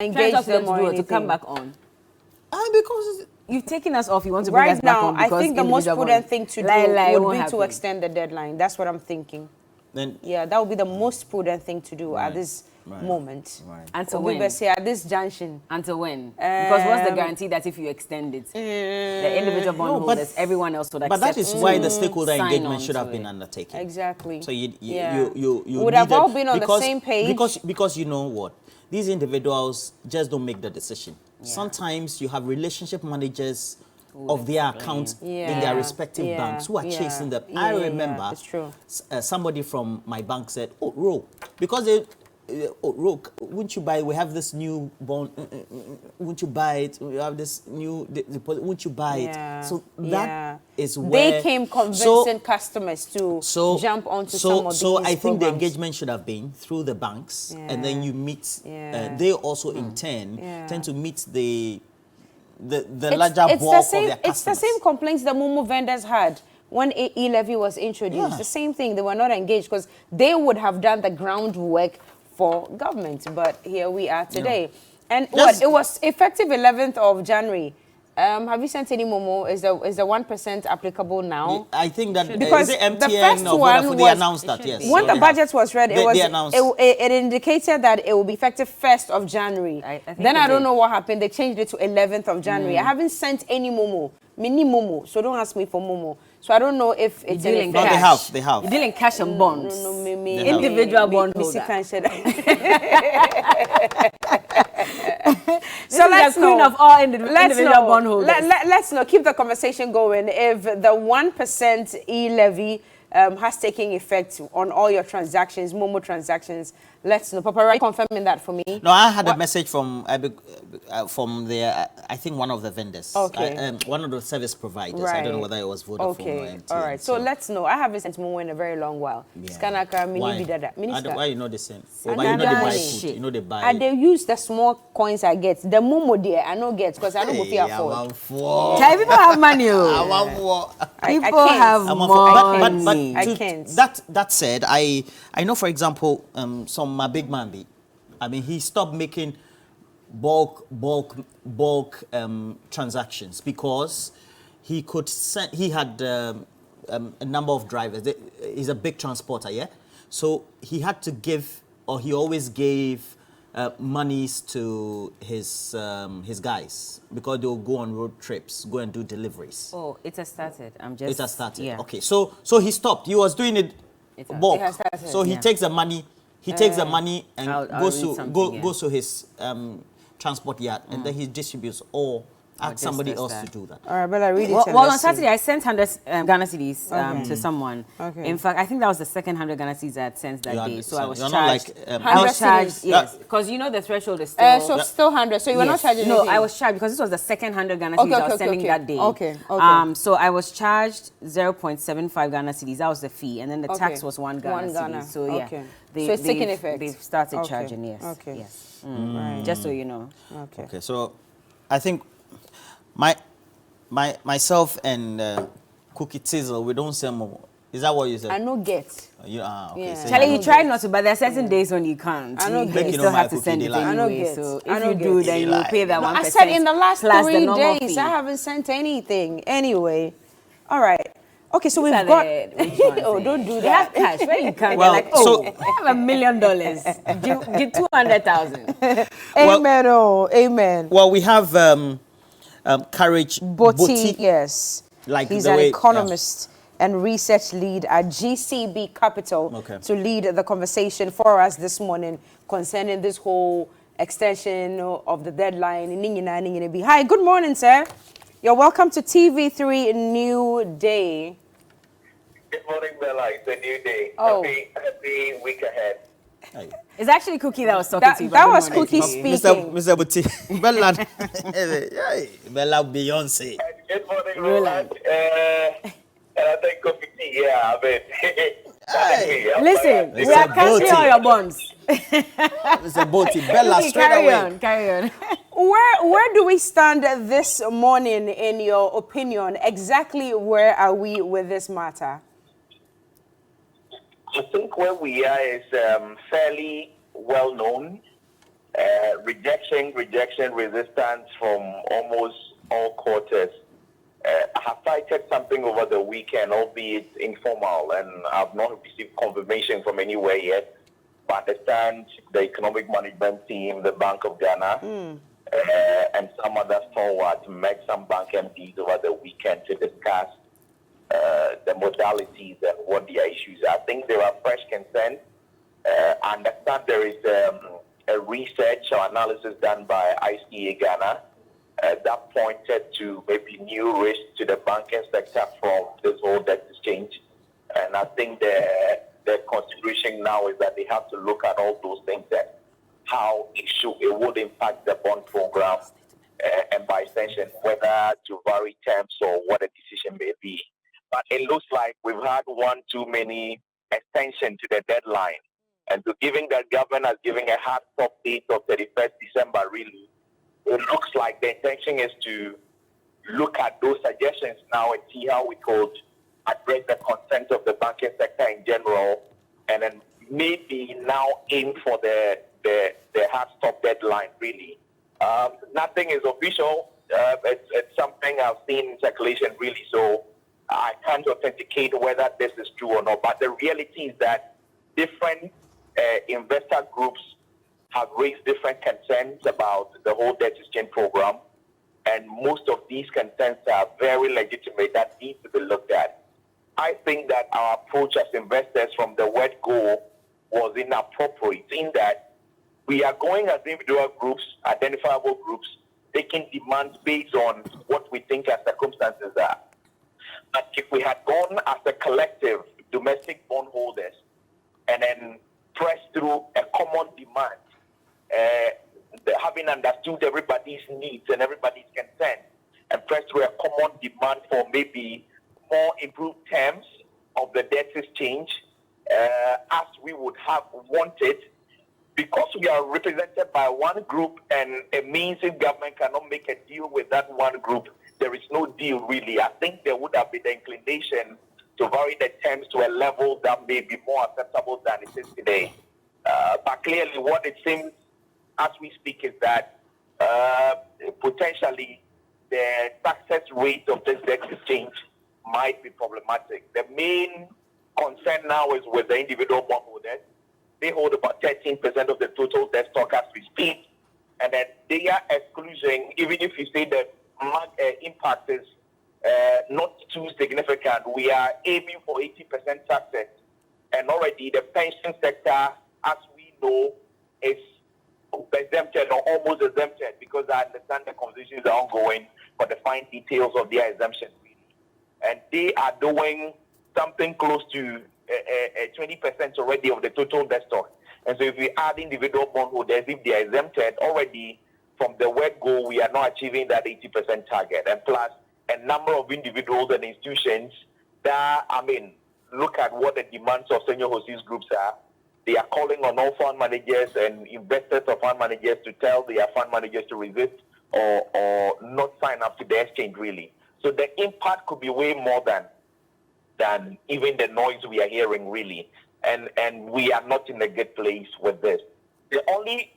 engage them or anything. To come back on. Because you've taken us off. You want to bring us back on. Right now, I think the most prudent thing to do would be to extend the deadline. That's what I'm thinking. Then, yeah, that would be the most prudent thing to do at this moment. Until when? At this junction. Until when? Because what's the guarantee that if you extend it, the individual bondholders, everyone else would accept? But that is why the stakeholder engagement should have been undertaken. Exactly. So you would have all been on the same page. Because you know what? These individuals just don't make the decision. Yeah. Sometimes you have relationship managers of their accounts in their respective banks who are chasing them. I remember somebody from my bank said, "Oh, Ro, because they, Ro, wouldn't you buy? We have this new bond. Wouldn't you buy it? We have this new deposit. Wouldn't you buy it?" So that is where they came convincing customers to jump onto some of these So I think the engagement should have been through the banks, and then you meet. They also in turn tend to meet the larger bulk of their customers. It's the same complaints the Momo vendors had when e-levy was introduced. The same thing. They were not engaged because they would have done the groundwork for government. But here we are today. And it was effective 11th of January. Have you sent any Momo? Is the 1% applicable now? I think that because the first one they announced that, yes. When the budget was read, it indicated that it will be effective 1st of January. I don't know what happened. They changed it to 11th of January. I haven't sent any Momo, mini Momo, so don't ask me for Momo. So I don't know if it's in cash. They have. You're dealing cash and bonds. Individual bondholders. So let's queen of all individual bondholders. Let's know. Keep the conversation going. If the 1% e-levy has taken effect on all your transactions, Momo transactions, let's know. Papa, are you confirming that for me? No, I had a message from the I think one of the vendors. Okay. One of the service providers. I don't know whether it was Vodafone or MTN. All right. So let's know. I haven't sent Momo in a very long while. Why you know the same? Why you know they buy food? You know they buy. And they use the small coins I get. The Momo there I don't get because I don't go pay afford. People have money. People have money. But I can't. That said, I know, for example, my big man, I mean, he stopped making bulk transactions because he could send. He had a number of drivers. He's a big transporter, so he had to give, or he always gave, monies to his guys because they'll go on road trips, go and do deliveries. Oh, it has started. It has started. Yeah. Okay. So he stopped. He was doing it bulk. So he takes the money. He takes the money and goes to his transport yard, and then he distributes or ask somebody else to do that. All right, but I read it. Well, on Saturday I sent 100 Ghana cedis to someone. Okay. In fact, I think that was the second 100 Ghana cedis I had sent that day. So I was charged. 100 charged, yes, because you know the threshold is still. So still 100. So you were not charging. No, I was charged because this was the second 100 Ghana cedis I was sending that day. Okay. So I was charged 0.75 Ghana cedis. That was the fee, and then the tax was 1 Ghana cedi. So yeah. So it's taking effect. They've started charging. Yes. Okay. Yes. Right. Just so you know. Okay. So I think myself and Cookie Tizzle, we don't sell more. Is that what you said? I no get. Okay. So Charlie, he tried not to, but there are certain days when you can't. I know you still have to send it anyway. So if you do, then you pay that 1%. I said in the last 3 days, I haven't sent anything. Anyway, all right. Okay, so we've got. Don't do that. They have cash where you can't. Well, like, I have $1 million. Give 200,000. Amen. Amen. Well, we have Courage Boti. Yes, like he's an economist and research lead at GCB Capital to lead the conversation for us this morning concerning this whole extension of the deadline. Hi, good morning, sir. You're welcome to TV3 New Day. Good morning, Bella. It's a new day. Happy week ahead. It's actually Cookie that was talking to you. That was Cookie speaking. Mr. Buti. Bella. Bella Beyonce. Good morning, Roland. And I think Cookie, listen, we are canceling all your bonds. Mr. Buti, Bella, straight away. Carry on. Where do we stand this morning, in your opinion? Exactly where are we with this matter? I think where we are is fairly well known. rejection, resistance from almost all quarters. I have cited something over the weekend, albeit informal, and I've not received confirmation from anywhere yet. But I understand the economic management team, the Bank of Ghana, and some other stalwarts met some bank MDs over the weekend to discuss the modalities and what their issues are. I think there are fresh concerns. I understand there is a research or analysis done by ICA Ghana that pointed to maybe new risks to the banking sector from this whole debt exchange. And I think the consideration now is that they have to look at all those things and how it would impact the bond program, and by extension, whether to vary terms or what a decision may be. But it looks like we've had one too many extension to the deadline. And so giving that government has given a hard stop date of 31st December, really, it looks like the intention is to look at those suggestions now and see how we could address the concerns of the banking sector in general, and then maybe now aim for the hard stop deadline, really. Nothing is official. It's something I've seen in circulation, really, so I can't authenticate whether this is true or not. But the reality is that different investor groups have raised different concerns about the whole debt exchange program, and most of these concerns are very legitimate that need to be looked at. I think that our approach as investors from the word go was inappropriate, in that we are going as individual groups, identifiable groups, taking demands based on what we think our circumstances are. But if we had gone as a collective, domestic bondholders, and then pressed through a common demand, having understood everybody's needs and everybody's concerns, and pressed through a common demand for maybe more improved terms of the debt exchange, as we would have wanted, because we are represented by one group, and it means if government cannot make a deal with that one group, there is no deal really. I think there would have been the inclination to vary the terms to a level that may be more acceptable than it is today. But clearly what it seems as we speak is that potentially the success rate of this debt exchange might be problematic. The main concern now is with the individual bondholders. They hold about 13% of the total debt stock as we speak, and then their exclusion, even if you say that impact is not too significant, we are aiming for 80% success. And already the pension sector, as we know, is exempted or almost exempted, because I understand the conversations are ongoing for the fine details of their exemption, really. And they are doing something close to 20% already of the total debt stock. And so if we add individual bondholders, if they are exempted already from the word go, we are not achieving that 80% target. And plus, a number of individuals and institutions that, look at what the demands of senior hosts groups are. They are calling on all fund managers and investors of fund managers to tell their fund managers to resist or not sign up to the exchange, really. So the impact could be way more than even the noise we are hearing, really. And we are not in a good place with this. The only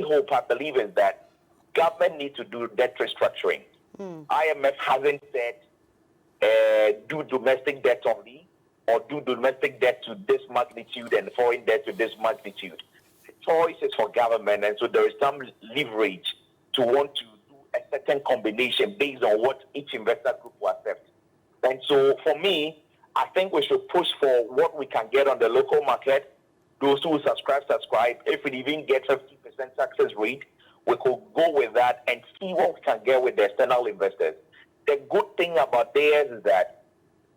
hope, I believe, is that government needs to do debt restructuring. IMF hasn't said do domestic debt only, or do domestic debt to this magnitude and foreign debt to this magnitude. The choice is for government, and so there is some leverage to want to do a certain combination based on what each investor group will accept. And so for me, I think we should push for what we can get on the local market. Those who subscribe. If we even get 50% success rate, we could go with that and see what we can get with the external investors. The good thing about theirs is that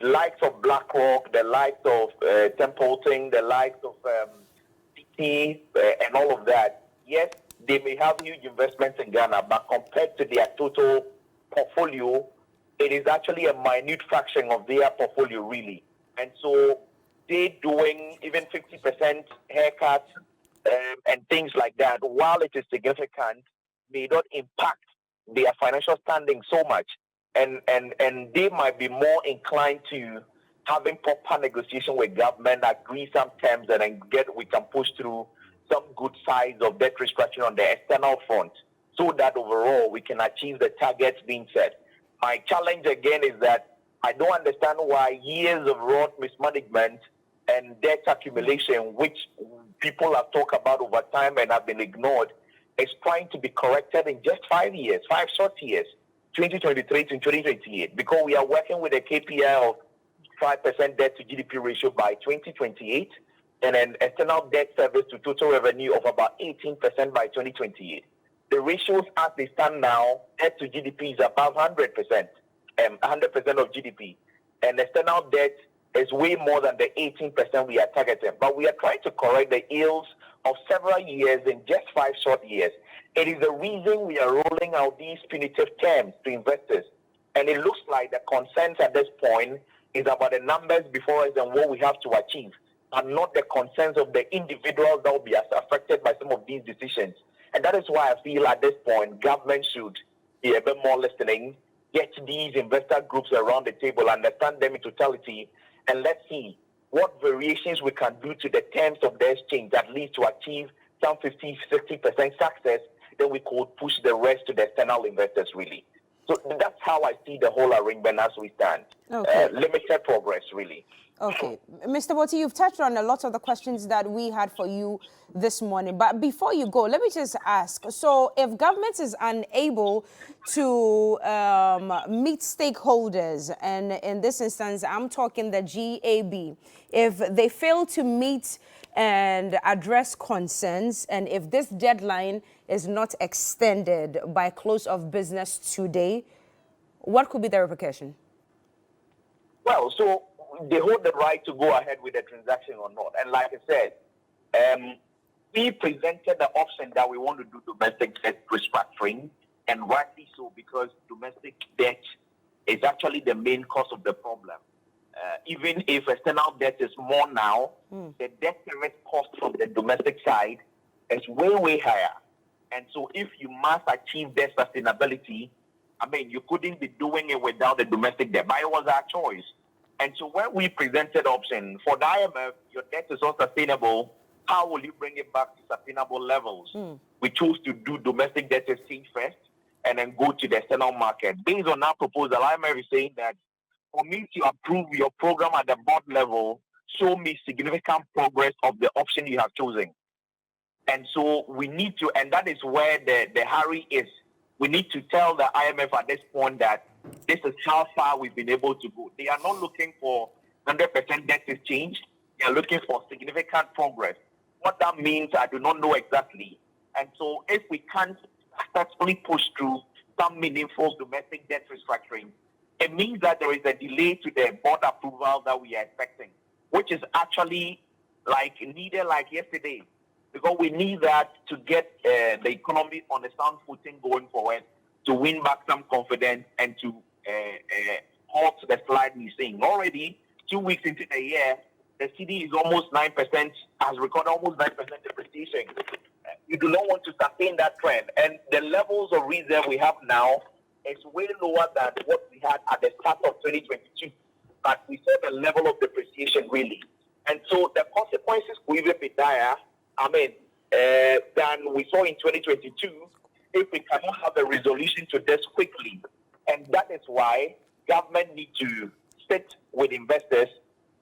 the likes of BlackRock, the likes of Templeton, the likes of CT, and all of that, yes, they may have huge investments in Ghana, but compared to their total portfolio, it is actually a minute fraction of their portfolio, really. And so they doing even 50% haircuts and things like that, while it is significant, may not impact their financial standing so much. And they might be more inclined to having proper negotiation with government, agree some terms, and then we can push through some good sides of debt restructuring on the external front so that overall we can achieve the targets being set. My challenge again is that I don't understand why years of rote mismanagement and debt accumulation, which people have talked about over time and have been ignored, is trying to be corrected in just 5 years, 5 short years, 2023 to 2028, because we are working with a KPI of 5% debt to GDP ratio by 2028 and an external debt service to total revenue of about 18% by 2028. The ratios as they stand now, debt to GDP is above 100%, 100% of GDP, and external debt is way more than the 18% we are targeting. But we are trying to correct the ills of several years in just 5 short years. It is the reason we are rolling out these punitive terms to investors. And it looks like the consensus at this point is about the numbers before us and what we have to achieve, and not the concerns of the individuals that will be affected by some of these decisions. And that is why I feel at this point, government should be a bit more listening, get these investor groups around the table, understand them in totality, and let's see what variations we can do to the terms of the exchange, at least to achieve some 50-60% success. Then we could push the rest to the external investors, really. So that's how I see the whole arrangement as we stand. Okay. Limited progress, really. Okay. Mr. Boti, you've touched on a lot of the questions that we had for you this morning. But before you go, let me just ask. So if government is unable to meet stakeholders, and in this instance, I'm talking the GAB, if they fail to meet and address concerns, and if this deadline is not extended by close of business today, what could be the repercussion? Well, so they hold the right to go ahead with the transaction or not. And like I said, we presented the option that we want to do domestic debt restructuring, and rightly so, because domestic debt is actually the main cause of the problem. Even if external debt is more now, the debt service cost from the domestic side is way, way higher. And so if you must achieve debt sustainability, I mean, you couldn't be doing it without the domestic debt, but it was our choice. And so when we presented option for the IMF, your debt is not sustainable, how will you bring it back to sustainable levels? We chose to do domestic debt exchange first and then go to the external market. Based on our proposal, IMF is saying that for me to approve your program at the board level, show me significant progress of the option you have chosen. And so we need to, and that is where the hurry is. We need to tell the IMF at this point that this is how far we've been able to go. They are not looking for 100% debt exchange. They are looking for significant progress. What that means, I do not know exactly. And so if we can't successfully push through some meaningful domestic debt restructuring, it means that there is a delay to the board approval that we are expecting, which is actually needed like yesterday, because we need that to get the economy on a sound footing going forward, to win back some confidence and to halt the slide we're seeing. Already, 2 weeks into the year, the CD is almost 9%, has recorded almost 9% depreciation. You do not want to sustain that trend. And the levels of reserve we have now is way lower than what we had at the start of 2022. But we saw the level of depreciation really. And so the consequences could even be dire, than we saw in 2022 if we cannot have a resolution to this quickly. And that is why government needs to sit with investors.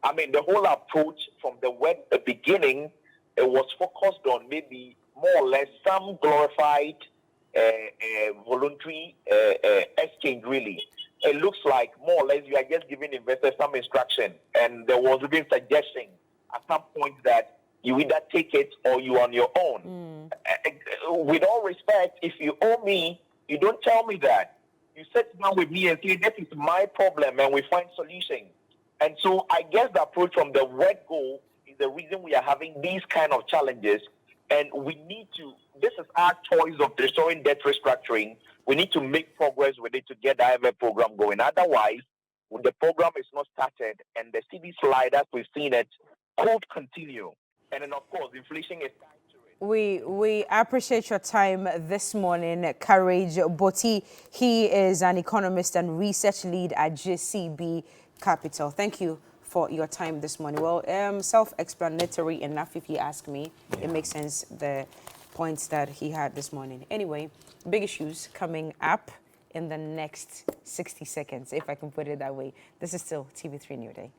The whole approach from the beginning, it was focused on maybe more or less some glorified voluntary exchange, really. It looks like more or less you are just giving investors some instruction. And there was even suggestion at some point that you either take it or you on your own. With all respect, if you owe me, you don't tell me that. You sit down with me and say, this is my problem, and we find solutions. And so I guess the approach from the word go is the reason we are having these kind of challenges. And we need to, this is our choice of restoring debt restructuring. We need to make progress with it to get the IMF program going. Otherwise, the program is not started and the CD slide as we've seen it could continue. And then, of course, inflation is tied to it. We appreciate your time this morning, Courage Boti. He is an economist and research lead at GCB Capital. Thank you for your time this morning. Well, self-explanatory enough, if you ask me. It makes sense, the points that he had this morning. Anyway, big issues coming up in the next 60 seconds, if I can put it that way. This is still TV3 New Day.